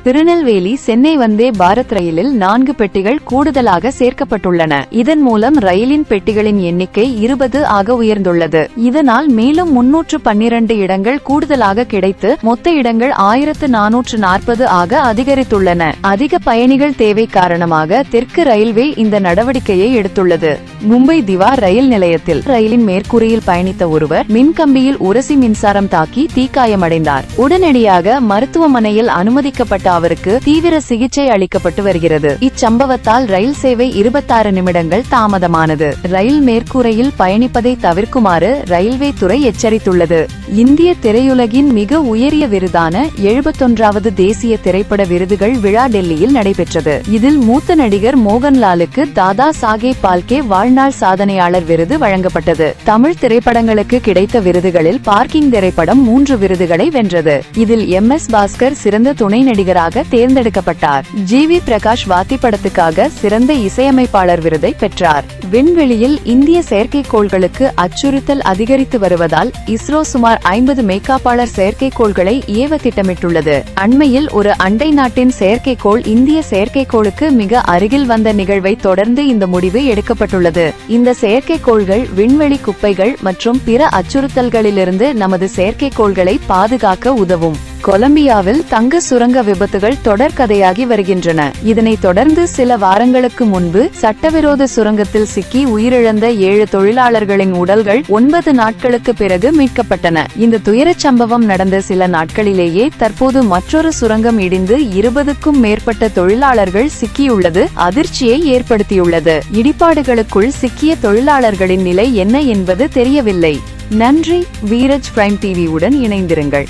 திருநெல்வேலி சென்னை வந்தே பாரத் ரயிலில் 4 பெட்டிகள் கூடுதலாக சேர்க்கப்பட்டுள்ளன. இதன் மூலம் ரயிலின் பெட்டிகளின் எண்ணிக்கை 20 ஆக உயர்ந்துள்ளது. இதனால் மேலும் 312 இடங்கள் கூடுதலாக கிடைத்து மொத்த இடங்கள் 1440 ஆக அதிகரித்துள்ளன. அதிக பயணிகள் தேவை காரணமாக தெற்கு ரயில்வே இந்த நடவடிக்கையை எடுத்துள்ளது. மும்பை திவா ரயில் நிலையத்தில் ரயிலின் மேற்கூரையில் பயணித்த ஒருவர் மின்கம்பியில் உரசி மின்சாரம் தாக்கி தீக்காயமடைந்தார். உடனடியாக மருத்துவமனையில் அனுமதிக்கப்பட்ட அவருக்கு தீவிர சிகிச்சை அளிக்கப்பட்டு வருகிறது. இச்சம்பவத்தால் ரயில் சேவை 26 நிமிடங்கள் தாமதமானது. ரயில் மேற்கூரையில் பயணிப்பதை தவிர்க்குமாறு ரயில்வே துறை எச்சரித்துள்ளது. இந்திய திரையுலகின் மிக உயரிய விருதான 71வது தேசிய திரைப்பட விருதுகள் விழா டெல்லியில் நடைபெற்றது. இதில் மூத்த நடிகர் மோகன்லாலுக்கு தாதா சாஹேப் பால்கே வாழ்நாள் சாதனையாளர் விருது வழங்கப்பட்டது. தமிழ் திரைப்படங்களுக்கு கிடைத்த விருதுகளில் பார்க்கிங் திரைப்படம் 3 விருதுகளை வென்றது. இதில் MS பாஸ்கர் சிறந்த துணை நடிகராக தேர்ந்தெடுக்கப்பட்டார். GV பிரகாஷ் வாத்தி படத்துக்காக சிறந்த இசையமைப்பாளர் விருதை பெற்றார். விண்வெளியில் இந்திய செயற்கைக்கோள்களுக்கு அச்சுறுத்தல் அதிகரித்து வருவதால் இஸ்ரோ சுமார் 50 மேற்காப்பாளர் செயற்கைக்கோள்களை ஏவ திட்டமிட்டுள்ளது. அண்மையில் ஒரு அண்டை நாட்டின் செயற்கைக்கோள் இந்திய செயற்கைக்கோளுக்கு மிக அருகில் வந்த நிகழ்வை தொடர்ந்து இந்த முடிவு எடுக்கப்பட்டுள்ளது. இந்த செயற்கைக்கோள்கள் விண்வெளி குப்பைகள் மற்றும் பிற அச்சுறுத்தல்களிலிருந்து நமது செயற்கைக்கோள்களை பாதுகாக்க உதவும். கொலம்பியாவில் தங்க சுரங்க விபத்துகள் தொடர்கதையாகி வருகின்றன. இதனைத் தொடர்ந்து சில வாரங்களுக்கு முன்பு சட்டவிரோத சுரங்கத்தில் சிக்கி உயிரிழந்த 7 தொழிலாளர்களின் உடல்கள் 9 நாட்களுக்கு பிறகு மீட்கப்பட்டன. இந்த துயரச் சம்பவம் நடந்த சில நாட்களிலேயே தற்போது மற்றொரு சுரங்கம் இடிந்து 20க்கும் மேற்பட்ட தொழிலாளர்கள் சிக்கியுள்ளது அதிர்ச்சியை ஏற்படுத்தியுள்ளது. இடிபாடுகளுக்குள் சிக்கிய தொழிலாளர்களின் நிலை என்ன என்பது தெரியவில்லை. நன்றி. வீரஜ் பிரைம் டிவி உடன் இணைந்திருங்கள்.